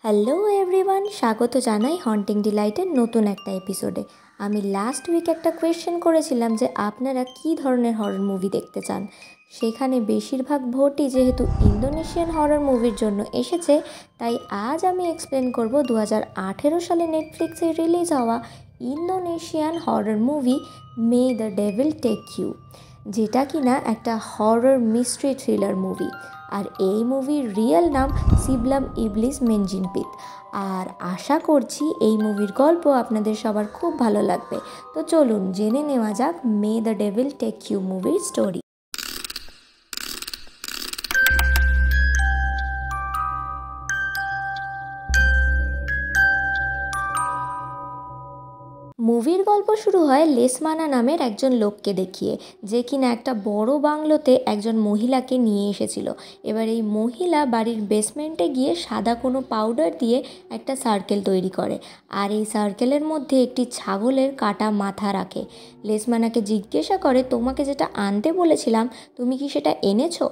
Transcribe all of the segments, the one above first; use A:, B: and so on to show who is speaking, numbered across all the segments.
A: Hello everyone, স্বাগত জানাই haunting ডিলাইটের নতুন একটা এপিসোডে। আমি লাস্ট উইক একটা কোয়েশ্চেন করেছিলাম যে আপনারা কী ধরনের হরর মুভি দেখতে চান। সেখানে বেশিরভাগ ভোটই যেহেতু ইন্দোনেশিয়ান হরর মুভির জন্য এসেছে, তাই আজ আমি এক্সপ্লেন করব 2018 সালে নেটফ্লিক্সে রিলিজ হওয়া Indonesian horror movie may the devil take you, যেটা কিনা একটা হরর মিস্ট্রি থ্রিলার মুভি। আর এই মুভির রিয়েল নাম সিবলাম ইবলিস মেনজিনপিত। আর আশা করছি এই মুভির গল্প আপনাদের সবার খুব ভালো লাগবে। তো চলুন জেনে নেওয়া যাক মে দ্য ডেভিল টেক ইউ মুভির স্টোরি। মুভির গল্প শুরু হয় লেসমানা নামের একজন লোককে দেখিয়ে, যে কিনা একটা বড় বাংলোতে একজন মহিলাকে নিয়ে এসেছিল। এবার এই মহিলা বাড়ির বেসমেন্টে গিয়ে সাদা কোনো পাউডার দিয়ে একটা সার্কেল তৈরি করে, আর এই সার্কেলের মধ্যে একটি ছাগলের কাটা মাথা রাখে। লেসমানাকে জিজ্ঞাসা করে, তোমাকে যেটা আনতে বলেছিলাম তুমি কি সেটা এনেছো?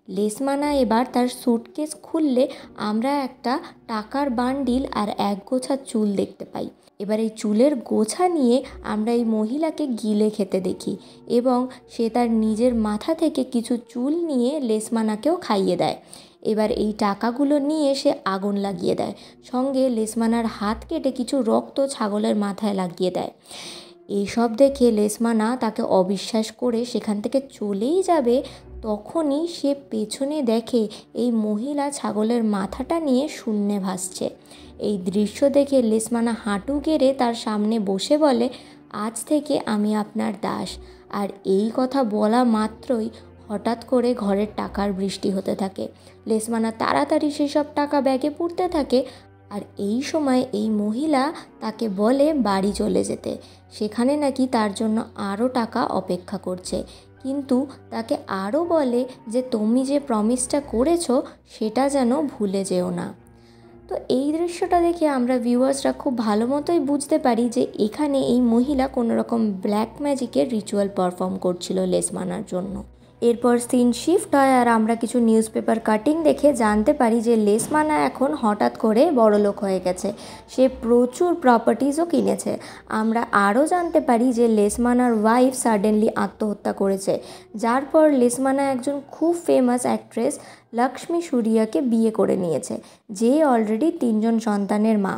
A: লেসমানা এবার তার স্যুটকেস খুললে আমরা একটা টাকার বান্ডিল আর এক গোছা চুল দেখতে পাই। এবার এই চুলের গোছা নিয়ে আমরা এই মহিলাকে গিলে খেতে দেখি এবং সে তার নিজের মাথা থেকে কিছু চুল নিয়ে লেসমানাকেও খাইয়ে দেয়। এবার এই টাকাগুলো নিয়ে সে আগুন লাগিয়ে দেয়, সঙ্গে লেসমানার হাত কেটে কিছু রক্ত ছাগলের মাথায় লাগিয়ে দেয়। এইসব দেখে লেসমানা তাকে অবিশ্বাস করে সেখান থেকে চলেই যাবে। তখনই সে পেছনে দেখে এই মহিলা ছাগলের মাথাটা নিয়ে শূন্যে ভাসছে। এই দৃশ্য দেখে লেসমানা হাঁটু গেড়ে তার সামনে বসে বলে, আজ থেকে আমি আপনার দাস। আর এই কথা বলা মাত্রই হঠাৎ করে ঘরের টাকার বৃষ্টি হতে থাকে। লেসমানা তাড়াতাড়ি সেসব টাকা ব্যাগে পুরতে থাকে। আর এই সময় এই মহিলা তাকে বলে বাড়ি চলে যেতে, সেখানে নাকি তার জন্য আরও টাকা অপেক্ষা করছে। কিন্তু তাকে আরও বলে যে তুমি যে প্রমিসটা করেছো সেটা যেন ভুলে যেও না। তো এই দৃশ্যটা দেখে আমরা ভিউয়ার্সরা খুব ভালো মতোই বুঝতে পারি যে এখানে এই মহিলা কোনো রকম ব্ল্যাক ম্যাজিকের রিচুয়াল পারফর্ম করছিল লেসমানার জন্য। এরপর সিন শিফট হয় আর আমরা কিছু নিউজ পেপার কাটিং দেখে জানতে পারি যে লেসমানা এখন হঠাৎ করে বড়লোক হয়ে গেছে, সে প্রচুর প্রপার্টিজও কিনেছে। আমরা আরও জানতে পারি যে লেসমানার ওয়াইফ সাডেনলি আত্মহত্যা করেছে, যার পর লেসমানা একজন খুব ফেমাস অ্যাক্ট্রেস লক্ষ্মী সুরিয়াকে বিয়ে করে নিয়েছে, যে অলরেডি 3জন সন্তানের মা।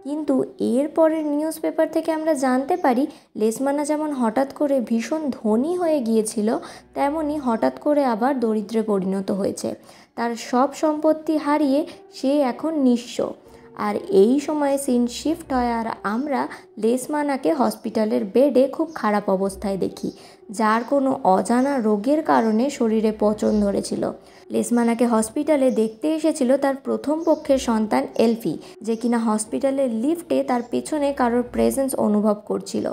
A: কিন্তু এর পরের নিউজ পেপার থেকে আমরা জানতে পারি লেসমানা যেমন হঠাৎ করে ভীষণ ধনী হয়ে গিয়েছিল, তেমনি হঠাৎ করে আবার দরিদ্রে পরিণত হয়েছে। তার সব সম্পত্তি হারিয়ে সে এখন নিঃস্ব। আর এই সময় সিন শিফট হয় আর আমরা লেসমানাকে হসপিটালের বেডে খুব খারাপ অবস্থায় দেখি, যার কোনো অজানা রোগের কারণে শরীরে পচন ধরেছিল। লেসমানাকে হসপিটালে দেখতে এসেছিল তার প্রথম পক্ষের সন্তান এলফি, যে কিনা হসপিটালের লিফটে তার পেছনে কারোর প্রেজেন্স অনুভব করছিল,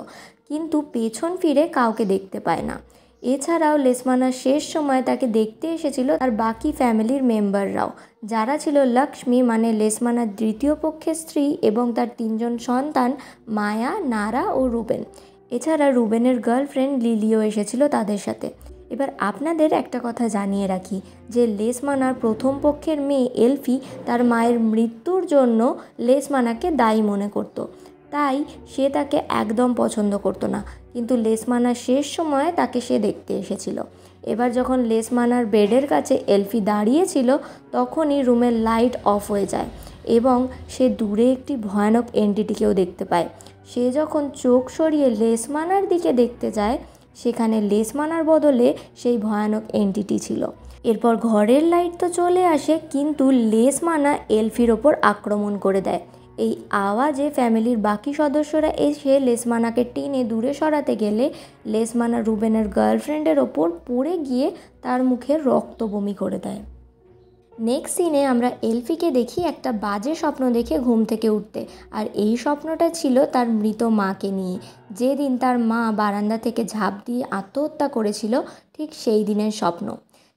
A: কিন্তু পেছন ফিরে কাউকে দেখতে পায় না। এছাড়াও লেসমানার শেষ সময় তাকে দেখতে এসেছিল তার বাকি ফ্যামিলির মেম্বাররাও, যারা ছিল লক্ষ্মী মানে লেসমানার দ্বিতীয় পক্ষের স্ত্রী এবং তার 3জন সন্তান মায়া, নারা ও রুবেন। এছাড়া রুবেনের গার্লফ্রেন্ড লিলিও এসেছিল তাদের সাথে। এবার আপনাদের একটা কথা জানিয়ে রাখি যে লেসমানার প্রথম পক্ষের মেয়ে এলফি তার মায়ের মৃত্যুর জন্য লেসমানাকে দায়ী মনে করত, তাই সে তাকে একদম পছন্দ করতো না। কিন্তু লেসমানার শেষ সময়ে তাকে সে দেখতে এসেছিল। এবার যখন লেসমানার বেডের কাছে এলফি দাঁড়িয়েছিল, তখনই রুমের লাইট অফ হয়ে যায় এবং সে দূরে একটি ভয়ানক এন্টিটিকেও দেখতে পায়। সে যখন চোখ সরিয়ে লেসমানার দিকে দেখতে যায়, সেখানে লেসমানার বদলে সেই ভয়ানক এন্টিটি ছিল। এরপর ঘরের লাইট তো চলে আসে, কিন্তু লেসমানা এলফির ওপর আক্রমণ করে দেয়। এই আওয়াজে ফ্যামিলির বাকি সদস্যরা এসে লেসমানাকে টেনে দূরে সরাতে গেলে লেসমানা রুবেনের গার্লফ্রেন্ডের ওপর পড়ে গিয়ে তার মুখে রক্ত বমি করে দেয়। নেক্সট সিনে আমরা এলফিকে দেখি একটা বাজে স্বপ্ন দেখে ঘুম থেকে উঠতে, আর এই স্বপ্নটা ছিল তার মৃত মাকে নিয়ে। যেদিন তার মা বারান্দা থেকে ঝাঁপ দিয়ে আত্মহত্যা করেছিল, ঠিক সেই দিনের স্বপ্ন।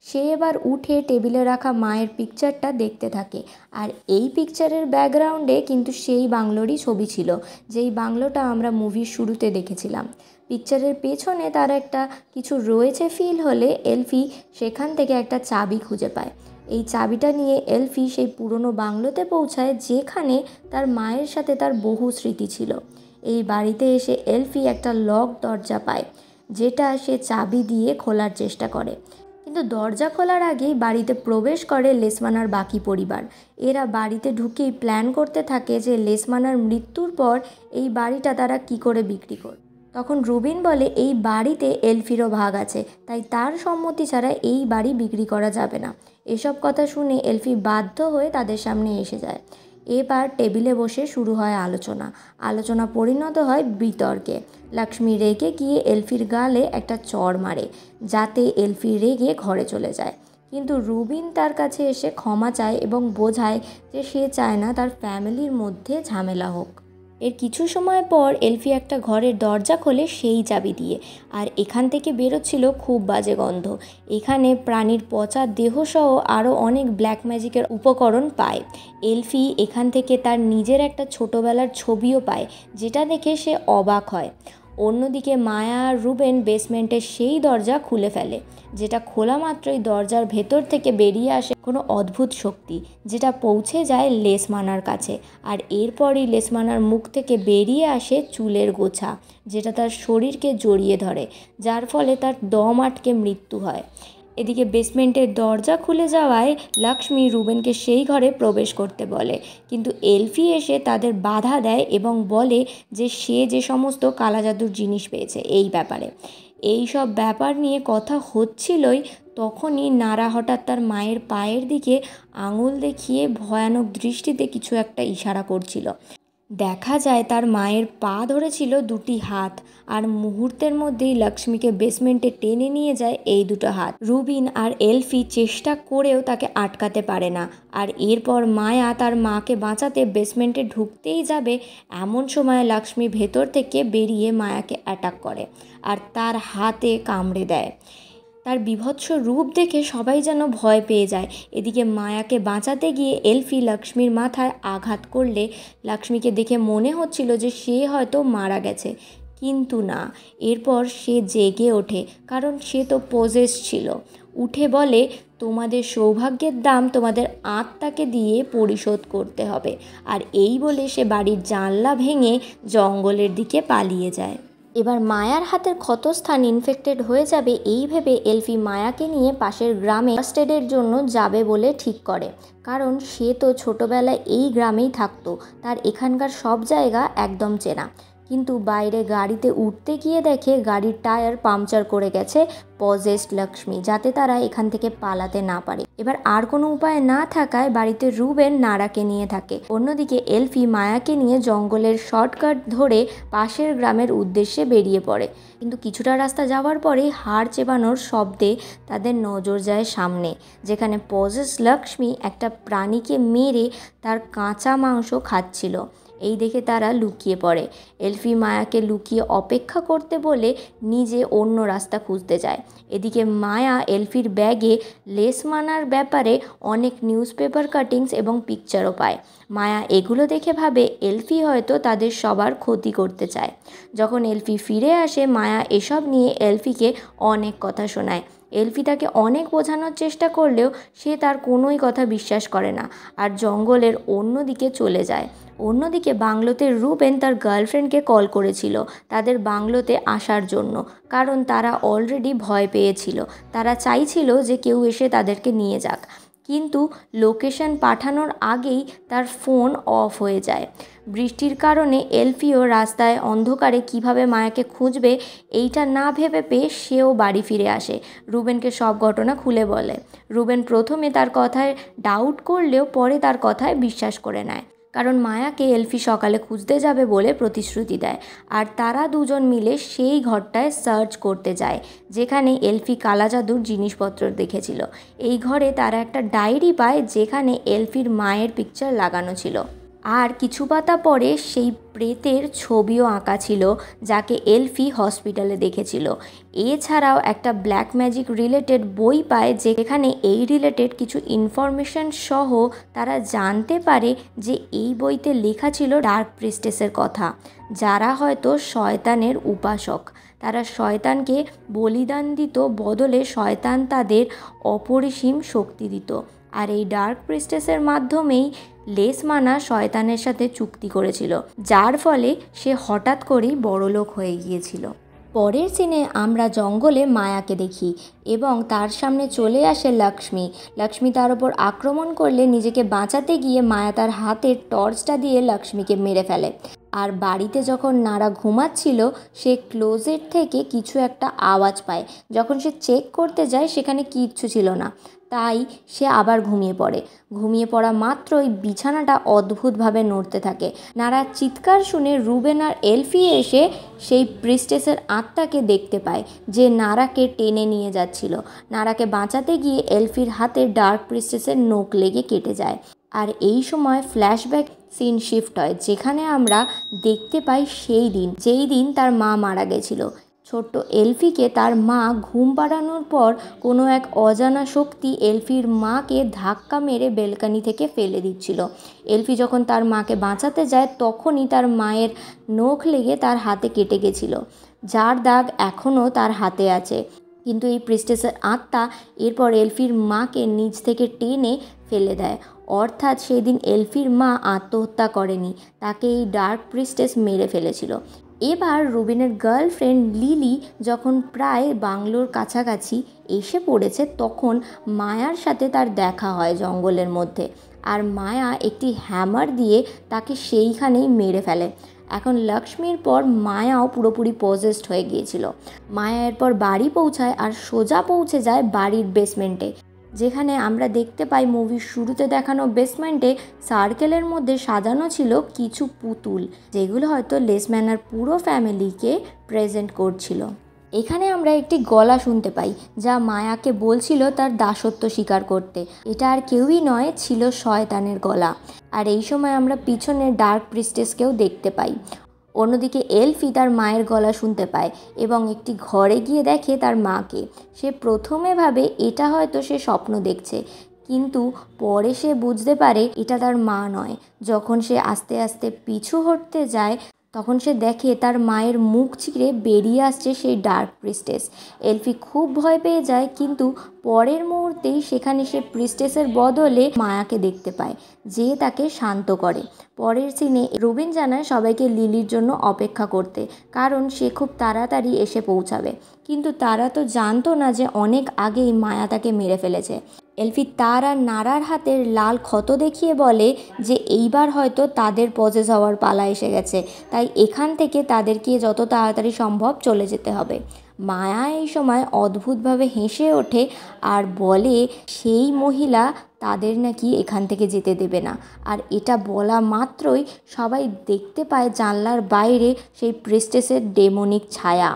A: সে এবার উঠে টেবিলে রাখা মায়ের পিকচারটা দেখতে থাকে, আর এই পিকচারের ব্যাকগ্রাউন্ডে কিন্তু সেই বাংলোরই ছবি ছিল, যেই বাংলোটা আমরা মুভির শুরুতে দেখেছিলাম। পিকচারের পেছনে তার একটা কিছু রয়েছে ফিল হলে এলফি সেখান থেকে একটা চাবি খুঁজে পায় এই চাবিটা নিয়ে এলফি সেই পুরনো বাংলোতে পৌঁছায়, যেখানে তার মায়ের সাথে তার বহু স্মৃতি ছিল। এই বাড়িতে এসে এলফি একটা লক দরজা পায়, যেটা সে চাবি দিয়ে খোলার চেষ্টা করে। কিন্তু দরজা খোলার আগেই বাড়িতে প্রবেশ করে লেসমানার বাকি পরিবার। এরা বাড়িতে ঢুকেই প্ল্যান করতে থাকে যে লেসমানার মৃত্যুর পর এই বাড়িটা তারা কি করে বিক্রি করবে। তখন রুবিন বলে এই বাড়িতে এলফিরও ভাগ আছে, তাই তার সম্মতি ছাড়া এই বাড়ি বিক্রি করা যাবে না। এসব কথা শুনে এলফি বাধ্য হয়ে তাদের সামনে এসে যায়। এবার টেবিলে বসে শুরু হয় আলোচনা পরিণত হয় বিতর্কে। লক্ষ্মী রেগে গিয়ে এলফির গালে একটা চড় মারে, যাতে এলফি রেগে ঘরে চলে যায়। কিন্তু রুবিন তার কাছে এসে ক্ষমা চায় এবং বোঝায় যে সে চায় না তার ফ্যামিলির মধ্যে ঝামেলা হোক। এর কিছু সময় পর এলফি একটা ঘরের দরজা খোলে সেই চাবি দিয়ে, আর এখান থেকে বেরোচ্ছিল খুব বাজে গন্ধ। এখানে প্রাণীর পচা দেহসহ আরও অনেক ব্ল্যাক ম্যাজিকের উপকরণ পায়। এলফি এখান থেকে তার নিজের একটা ছোটোবেলার ছবিও পায়, যেটা দেখে সে অবাক হয়। অন্যদিকে মায়া আর রুবেন বেসমেন্টের সেই দরজা খুলে ফেলে, যেটা খোলা মাত্রই দরজার ভেতর থেকে বেরিয়ে আসে কোনো অদ্ভুত শক্তি, যেটা পৌঁছে যায় লেসমানার কাছে। আর এরপরই লেসমানার মুখ থেকে বেরিয়ে আসে চুলের গোছা, যেটা তার শরীরকে জড়িয়ে ধরে, যার ফলে তার দম আটকে মৃত্যু হয়। এদিকে বেসমেন্টের দরজা খুলে যাওয়ায় লক্ষ্মী রুবেনকে সেই ঘরে প্রবেশ করতে বলে, কিন্তু এলফি এসে তাদের বাধা দেয় এবং বলে যে সে যে সমস্ত কালাজাদুর জিনিস পেয়েছে এই ব্যাপারে। এই সব ব্যাপার নিয়ে কথা হচ্ছিলই, তখনই নারা হঠাৎ তার মায়ের পায়ের দিকে আঙুল দেখিয়ে ভয়ানক দৃষ্টিতে কিছু একটা ইশারা করছিল। দেখা যায় তার মায়ের পা ধরেছিল দুটি হাত, আর মুহূর্তের মধ্যেই লক্ষ্মীকে বেসমেন্টে টেনে নিয়ে যায় এই দুটো হাত। রুবিন আর এলফি চেষ্টা করেও তাকে আটকাতে পারে না। আর এরপর মায়া তার মাকে বাঁচাতে বেসমেন্টে ঢুকতেই যাবে, এমন সময় লক্ষ্মী ভেতর থেকে বেরিয়ে মায়াকে অ্যাটাক করে আর তার হাতে কামড়ে দেয়। তার বীভৎস রূপ দেখে সবাই যেন ভয় পেয়ে যায়। এদিকে মায়াকে বাঁচাতে গিয়ে এলফি লক্ষ্মীর মাথায় আঘাত করলে লক্ষ্মীকে দেখে মনে হচ্ছিল যে সে হয়তো মারা গেছে, কিন্তু না। এরপর সে জেগে ওঠে, কারণ সে তো পজেস ছিল। উঠে বলে, তোমাদের সৌভাগ্যের দাম তোমাদের আত্মাকে দিয়ে পরিশোধ করতে হবে। আর এই বলে সে বাড়ির জানলা ভেঙে জঙ্গলের দিকে পালিয়ে যায়। এবার মায়ার হাতের ক্ষতস্থান ইনফেক্টেড হয়ে যাবে, এই ভেবে এলফি মায়াকে নিয়ে পাশের গ্রামে ফার্স্ট এডের জন্য যাবে বলে ঠিক করে, কারণ সে তো ছোটোবেলায় এই গ্রামেই থাকতো, তার এখানকার সব জায়গা একদম চেনা। কিন্তু বাইরে গাড়িতে উঠতে গিয়ে দেখে গাড়ির টায়ার পাংচার করে গেছে পজেসড লক্ষ্মী, যাতে তারা এখান থেকে পালাতে না পারে। এবার আর কোনো উপায় না থাকায় বাড়িতে রুবেন নারাকে নিয়ে থাকে। অন্যদিকে এলফি মায়াকে নিয়ে জঙ্গলের শর্টকাট ধরে পাশের গ্রামের উদ্দেশ্যে বেরিয়ে পড়ে। কিন্তু কিছুটা রাস্তা যাওয়ার পরেই হাড় চেবানোর শব্দে তাদের নজর যায় সামনে, যেখানে পজেসড লক্ষ্মী একটা প্রাণীকে মেরে তার কাঁচা মাংস খাচ্ছিল। এই দেখে তারা লুকিয়ে পড়ে। এলফি মায়াকে লুকিয়ে অপেক্ষা করতে বলে নিজে অন্য রাস্তা খুঁজতে যায়। এদিকে মায়া এলফির ব্যাগে লেসমানার ব্যাপারে অনেক নিউজপেপার কাটিংস এবং পিকচারও পায়। মায়া এগুলো দেখে ভাবে এলফি হয়তো তাদের সবার ক্ষতি করতে চায়। যখন এলফি ফিরে আসে, মায়া এসব নিয়ে এলফিকে অনেক কথা শোনায়। এলফি তাকে অনেক বোঝানোর চেষ্টা করলেও সে তার কোনোই কথা বিশ্বাস করে না, আর জঙ্গলের অন্যদিকে চলে যায়। অন্যদিকে বাংলোতে রুবেন তার গার্লফ্রেন্ডকে কল করেছিল তাদের বাংলোতে আসার জন্য, কারণ তারা অলরেডি ভয় পেয়েছিল। তারা চাইছিল যে কেউ এসে তাদেরকে নিয়ে যাক, কিন্তু লোকেশন পাঠানোর আগেই তার ফোন অফ হয়ে যায়। বৃষ্টির কারণে এলফিও রাস্তায় অন্ধকারে কিভাবে মায়াকে খুঁজবে এইটা না ভেবে পেয়ে সেও বাড়ি ফিরে আসে। রুবেনকে সব ঘটনা খুলে বলে। রুবেন প্রথমে তার কথায় ডাউট করলেও পরে তার কথায় বিশ্বাস করে নেয়, কারণ মায়াকে এলফি সকালে খুঁজতে যাবে বলে প্রতিশ্রুতি দেয়। আর তারা দুজন মিলে সেই ঘরটায় সার্চ করতে যায়, যেখানে এলফি কালাজাদুর জিনিসপত্র দেখেছিল। এই ঘরে তারা একটা ডায়েরি পায়, যেখানে এলফির মায়ের পিকচার লাগানো ছিল। আর কিছু পাতা পরে সেই প্রেতের ছবিও আঁকা ছিল, যাকে এলফি হসপিটালে দেখেছিল। এছাড়াও একটা ব্ল্যাক ম্যাজিক রিলেটেড বই পায়, যেখানে এই রিলেটেড কিছু ইনফরমেশন সহ তারা জানতে পারে যে এই বইতে লেখা ছিল ডার্ক প্রিস্টেসের কথা, যারা হয়তো শয়তানের উপাসক। তারা শয়তানকে বলিদান দিত, বদলে শয়তান তাদের অপরিসীম শক্তি দিত। আর এই ডার্ক প্রিস্টেসের মাধ্যমেই লেসমানা শয়তানের সাথে চুক্তি করেছিল, যার ফলে সে হঠাৎ করেই বড়লোক হয়ে গিয়েছিল। পরের সিনে আমরা জঙ্গলে মায়াকে দেখি এবং তার সামনে চলে আসে লক্ষ্মী। লক্ষ্মী তার ওপর আক্রমণ করলে নিজেকে বাঁচাতে গিয়ে মায়া তার হাতের টর্চটা দিয়ে লক্ষ্মীকে মেরে ফেলে। আর বাড়িতে যখন নারা ঘুমাচ্ছিল, সে ক্লোজেট থেকে কিছু একটা আওয়াজ পায়। যখন সে চেক করতে যায় সেখানে কিচ্ছু ছিল না, তাই সে আবার ঘুমিয়ে পড়ে। ঘুমিয়ে পড়া মাত্রই বিছানাটা অদ্ভুতভাবে নড়তে থাকে। নারার চিৎকার শুনে রুবেন আর এলফি এসে সেই প্রিস্টেসের আত্মাকে দেখতে পায়, যে নারাকে টেনে নিয়ে যাচ্ছিল। নারাকে বাঁচাতে গিয়ে এলফির হাতে ডার্ক প্রিস্টেসের নোক লেগে কেটে যায়। আর এই সময় ফ্ল্যাশব্যাক সিন শিফট হয়, যেখানে আমরা দেখতে পাই সেই দিন যেই দিন তার মা মারা গেছিল। ছোট্ট এলফিকে তার মা ঘুম পাড়ানোর পর কোনো এক অজানা শক্তি এলফির মাকে ধাক্কা মেরে বেলকানি থেকে ফেলে দিচ্ছিল। এলফি যখন তার মাকে বাঁচাতে যায়, তখনই তার মায়ের নখ লেগে তার হাতে কেটে গেছিল, যার দাগ এখনও তার হাতে আছে। কিন্তু এই প্রিস্টেসের আত্মা এরপর এলফির মাকে নিচ থেকে টেনে ফেলে দেয়। অর্থাৎ সেদিন এলফির মা আত্মহত্যা করেনি, তাকে এই ডার্ক প্রিস্টেস মেরে ফেলেছিল। এবার রুবিনের গার্লফ্রেন্ড লিলি যখন প্রায় বাংলোর কাছাকাছি এসে পড়েছে, তখন মায়ার সাথে তার দেখা হয় জঙ্গলের মধ্যে। আর মায়া একটি হ্যামার দিয়ে তাকে সেইখানেই মেরে ফেলে। এখন লক্ষ্মীর পর মায়াও পুরোপুরি পজেসড হয়ে গিয়েছিল। মায়া এরপর বাড়ি পৌঁছায় আর সোজা পৌঁছে যায় বাড়ির বেসমেন্টে, যেখানে আমরা দেখতে পাই মুভির শুরুতে দেখানো বেসমেন্টে সার্কেলের মধ্যে সাজানো ছিল কিছু পুতুল, যেগুলো হয়তো লেসম্যানার পুরো ফ্যামিলিকে প্রেজেন্ট করছিল। এখানে আমরা একটি গলা শুনতে পাই, যা মায়াকে বলছিল তার দাসত্ব স্বীকার করতে। এটা আর কেউই নয়, ছিল শয়তানের গলা। আর এই সময় আমরা পিছনে ডার্ক প্রিস্টেসকেও দেখতে পাই। অন্যদিকে এলফি তার মায়ের গলা শুনতে পায় এবং একটি ঘরে গিয়ে দেখে তার মাকে। সে প্রথমে ভাবে এটা হয়তো সে স্বপ্ন দেখছে, কিন্তু পরে সে বুঝতে পারে এটা তার মা নয়। যখন সে আস্তে আস্তে পিছু হটতে যায়, তখন সে দেখে তার মায়ের মুখ চিরে বেরিয়ে আসছে সেই ডার্ক প্রিস্টেস। এলফি খুব ভয় পেয়ে যায়, কিন্তু পরের মুহূর্তেই সেখানে সে প্রিস্টেসের বদলে মায়াকে দেখতে পায়, যে তাকে শান্ত করে। পরের সিনে রুবিন জানায় সবাইকে লিলির জন্য অপেক্ষা করতে, কারণ সে খুব তাড়াতাড়ি এসে পৌঁছাবে। কিন্তু তারা তো জানতো না যে অনেক আগেই মায়া তাকে মেরে ফেলেছে। এলফি তার আর নারার হাতের লাল ক্ষত দেখিয়ে বলে যে এইবার হয়তো তাদের পজেস হওয়ার পালা এসে গেছে, তাই এখান থেকে তাদেরকে যত তাড়াতাড়ি সম্ভব চলে যেতে হবে। মায়া এই সময় অদ্ভুতভাবে হেসে ওঠে আর বলে সেই মহিলা তাদের নাকি এখান থেকে যেতে দেবে না। আর এটা বলা মাত্রই সবাই দেখতে পায় জানলার বাইরে সেই প্রিস্টেসের ডেমনিক ছায়া।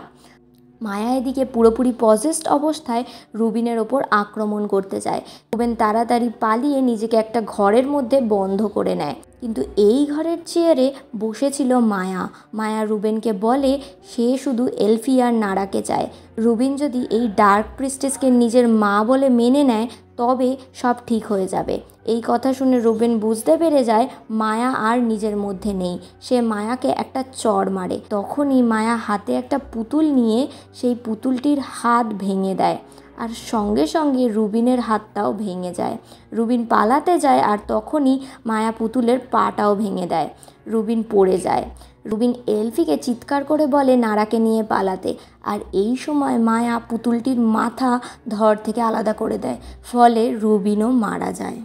A: মায়া এদিকে পুরোপুরি পজেসড অবস্থায় রুবিনের ওপর আক্রমণ করতে যায়। রুবিন তাড়াতাড়ি পালিয়ে নিজেকে একটা ঘরের মধ্যে বন্ধ করে নেয়, কিন্তু এই ঘরের চেয়ারে বসেছিল মায়া। মায়া রুবিনকে বলে সে শুধু এলফি আর নারাকে চায়। রুবিন যদি এই ডার্ক প্রিস্টেসকে নিজের মা বলে মেনে নেয়, তবে সব ঠিক হয়ে যাবে। এই কথা শুনে রুবিন বুঝতে পেরে যায় মায়া আর নিজের মধ্যে নেই। সে মায়াকে একটা চড় মারে। তখনই মায়া হাতে একটা পুতুল নিয়ে সেই পুতুলটির হাত ভেঙে দেয়, আর সঙ্গে সঙ্গে রুবিনের হাতটাও ভেঙে যায়। রুবিন পালাতে যায়, আর তখনই মায়া পুতুলের পাটাও ভেঙে দেয়। রুবিন পড়ে যায়। রুবিন এলফিকে চিৎকার করে বলে নারাকে নিয়ে পালাতে, আর এই সময় মায়া পুতুলটির মাথা ধর থেকে আলাদা করে দেয়, ফলে রুবিনও মারা যায়।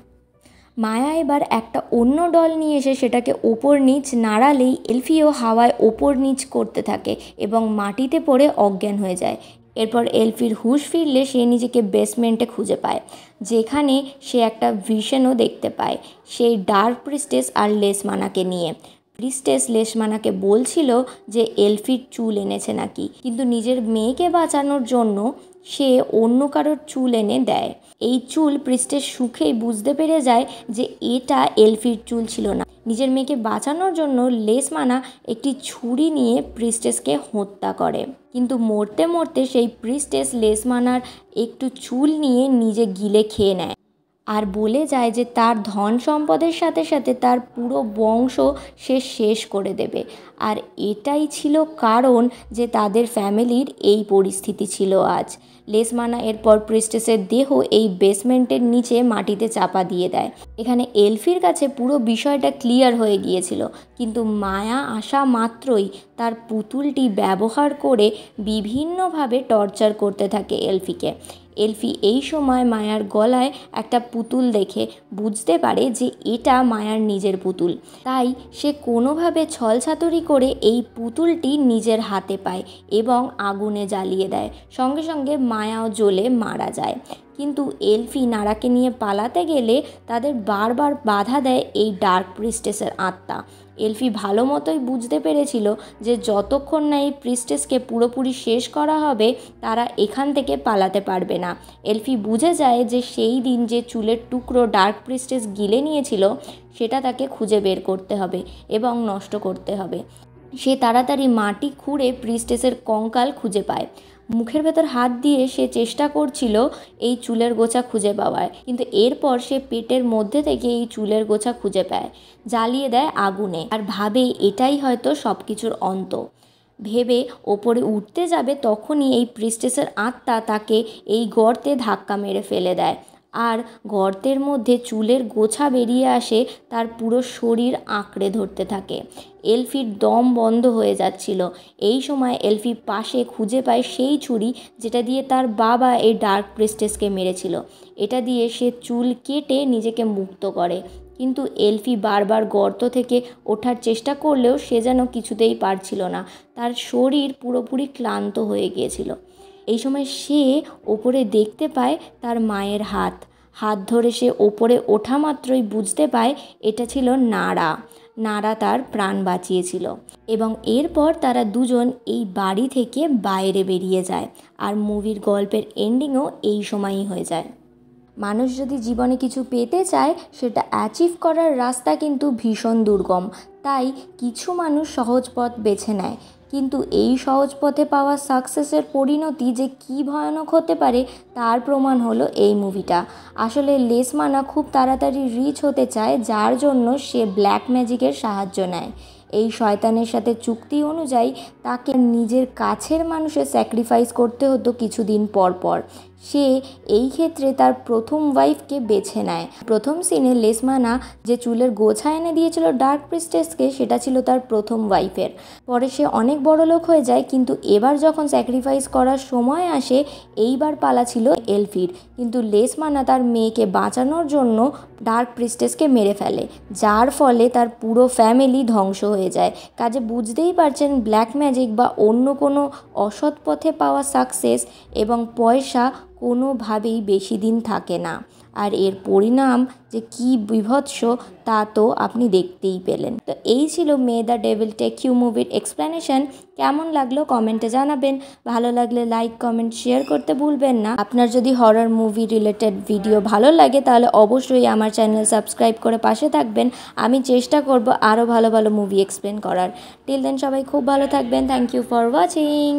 A: মায়া এবার একটা অন্য ডল নিয়ে এসে সেটাকে ওপর নিচ নাড়ালেই এলফিও হাওয়ায় ওপর নিচ করতে থাকে এবং মাটিতে পড়ে অজ্ঞান হয়ে যায়। এরপর এলফির হুঁশ ফিরলে সে নিজেকে বেসমেন্টে খুঁজে পায়, যেখানে সে একটা ভিশনও দেখতে পায় সেই ডার্ক প্রিস্টেস আর লেসমানাকে নিয়ে। প্রিস্টেস লেসমানাকে বলছিল যে এলফির চুল এনেছে নাকি, কিন্তু নিজের মেয়েকে বাঁচানোর জন্য সে অন্য কারোর চুল এনে দেয়। এই চুল প্রিস্টেস সুখেই বুঝতে পেরে যায় যে এটা এলফির চুল ছিল না। নিজের মেয়েকে বাঁচানোর জন্য লেসমানা একটি ছুরি নিয়ে প্রিস্টেসকে হত্যা করে, কিন্তু মরতে মরতে সেই প্রিস্টেস লেসমানার একটু চুল নিয়ে নিজে গিলে খেয়ে নেয়। আর বলে যায় যে তার ধন সম্পদের সাথে সাথে তার পুরো বংশ সে শেষ করে দেবে। আর এটাই ছিল কারণ যে তাদের ফ্যামিলির এই পরিস্থিতি ছিল আজ। লেসমানা এরপর প্রিস্টেসের দেহ এই বেসমেন্টের নিচে মাটিতে চাপা দিয়ে দেয়। এখানে এলফির কাছে পুরো বিষয়টা ক্লিয়ার হয়ে গিয়েছিল, কিন্তু মায়া আসা মাত্রই তার পুতুলটি ব্যবহার করে বিভিন্নভাবে টর্চার করতে থাকে এলফিকে। এলফি এই সময় মায়ার গলায় একটা পুতুল দেখে বুঝতে পারে যে এটা মায়ার নিজের পুতুল। তাই সে কোনোভাবে ছলছাতুরি করে এই পুতুলটি নিজের হাতে পায় এবং আগুনে জ্বালিয়ে দেয়। সঙ্গে সঙ্গে মায়াও জ্বলে মারা যায়। কিন্তু এলফি নারাকে নিয়ে পালাতে গেলে তাদের বারবার বাধা দেয় এই ডার্ক প্রিস্টেসের আত্মা। এলফি ভালো মতোই বুঝতে পেরেছিল যে যতক্ষণ না এই প্রিস্টেসকে পুরোপুরি শেষ করা হবে তারা এখান থেকে পালাতে পারবে না। এলফি বুঝে যায় যে সেই দিন যে চুলের টুকরো ডার্ক প্রিস্টেস গিলে নিয়েছিল সেটা তাকে খুঁজে বের করতে হবে এবং নষ্ট করতে হবে। সে তাড়াতাড়ি মাটি খুঁড়ে প্রিস্টেসের কঙ্কাল খুঁজে পায়। মুখের ভেতর হাত দিয়ে সে চেষ্টা করছিল এই চুলের গোছা খুঁজে পাওয়ার, কিন্তু এরপর সে পেটের মধ্যে থেকে এই চুলের গোছা খুঁজে পায়, জ্বালিয়ে দেয় আগুনে আর ভাবে এটাই হয়তো সব কিছুর অন্ত। ভেবে ওপরে উঠতে যাবে তখনই এই প্রিস্টেসের আত্মা তাকে এই গর্তে ধাক্কা মেরে ফেলে দেয় আর গর্তের মধ্যে চুলের গোছা বেরিয়ে আসে, তার পুরো শরীর আঁকড়ে ধরতে থাকে। এলফির দম বন্ধ হয়ে যাচ্ছিল। এই সময় এলফি পাশে খুঁজে পায় সেই ছুরি যেটা দিয়ে তার বাবা এই ডার্ক প্রিস্টেসকে মেরেছিল। এটা দিয়ে সে চুল কেটে নিজেকে মুক্ত করে, কিন্তু এলফি বারবার গর্ত থেকে ওঠার চেষ্টা করলেও সে যেন কিছুতেই পারছিল না। তার শরীর পুরোপুরি ক্লান্ত হয়ে গিয়েছিল। এই সময় সে ওপরে দেখতে পায় তার মায়ের হাত ধরে সে ওপরে ওঠা মাত্রই বুঝতে পায় এটা ছিল নারা তার প্রাণ বাঁচিয়েছিল। এবং এরপর তারা দুজন এই বাড়ি থেকে বাইরে বেরিয়ে যায়। আর মুভির গল্পের এন্ডিংও এই সময়ই হয়ে যায়। মানুষ যদি জীবনে কিছু পেতে চায় সেটা অ্যাচিভ করার রাস্তা কিন্তু ভীষণ দুর্গম। তাই কিছু মানুষ সহজ পথ বেছে নেয়, কিন্তু এই সহজ পথে পাওয়া সাকসেসের পরিণতি যে কী ভয়ানক হতে পারে তার প্রমাণ হলো এই মুভিটা। আসলে লেসমানা খুব তাড়াতাড়ি রিচ হতে চায়, যার জন্য সে ব্ল্যাক ম্যাজিকের সাহায্য নেয়। এই শয়তানের সাথে চুক্তি অনুযায়ী তাকে নিজের কাছের মানুষের স্যাক্রিফাইস করতে হতো কিছুদিন পর পর। সে এই ক্ষেত্রে তার প্রথম ওয়াইফকে বেছে নেয়। প্রথম সিনে লেসমানা যে চুলের গোছা এনে দিয়েছিল ডার্ক প্রিস্টেসকে সেটা ছিল তার প্রথম ওয়াইফের। পরে সে অনেক বড় লোক হয়ে যায়, কিন্তু এবার যখন স্যাক্রিফাইস করার সময় আসে এইবার পালা ছিল এলফির। কিন্তু লেসমানা তার মেয়েকে বাঁচানোর জন্য ডার্ক প্রিস্টেসকে মেরে ফেলে, যার ফলে তার পুরো ফ্যামিলি ধ্বংস হয়ে যায়। কাজে বুঝতেই পারছেন ব্ল্যাক ম্যাজিক বা অন্য কোনো অসৎ পথে পাওয়া সাকসেস এবং পয়সা কোনোভাবেই বেশি দিন থাকে না। আর এর পরিণাম যে কী বীভৎস তা তো আপনি দেখতেই পেলেন। তো এই ছিল মে দ্য ডেভিল টেক ইউ মুভির এক্সপ্লেনেশন। কেমন লাগলো কমেন্টে জানাবেন। ভালো লাগলে লাইক কমেন্ট শেয়ার করতে ভুলবেন না। আপনার যদি হরর মুভি রিলেটেড ভিডিও ভালো লাগে তাহলে অবশ্যই আমার চ্যানেল সাবস্ক্রাইব করে পাশে থাকবেন। আমি চেষ্টা করব আরও ভালো ভালো মুভি এক্সপ্লেন করার। টিল দেন সবাই খুব ভালো থাকবেন। Thank you for watching.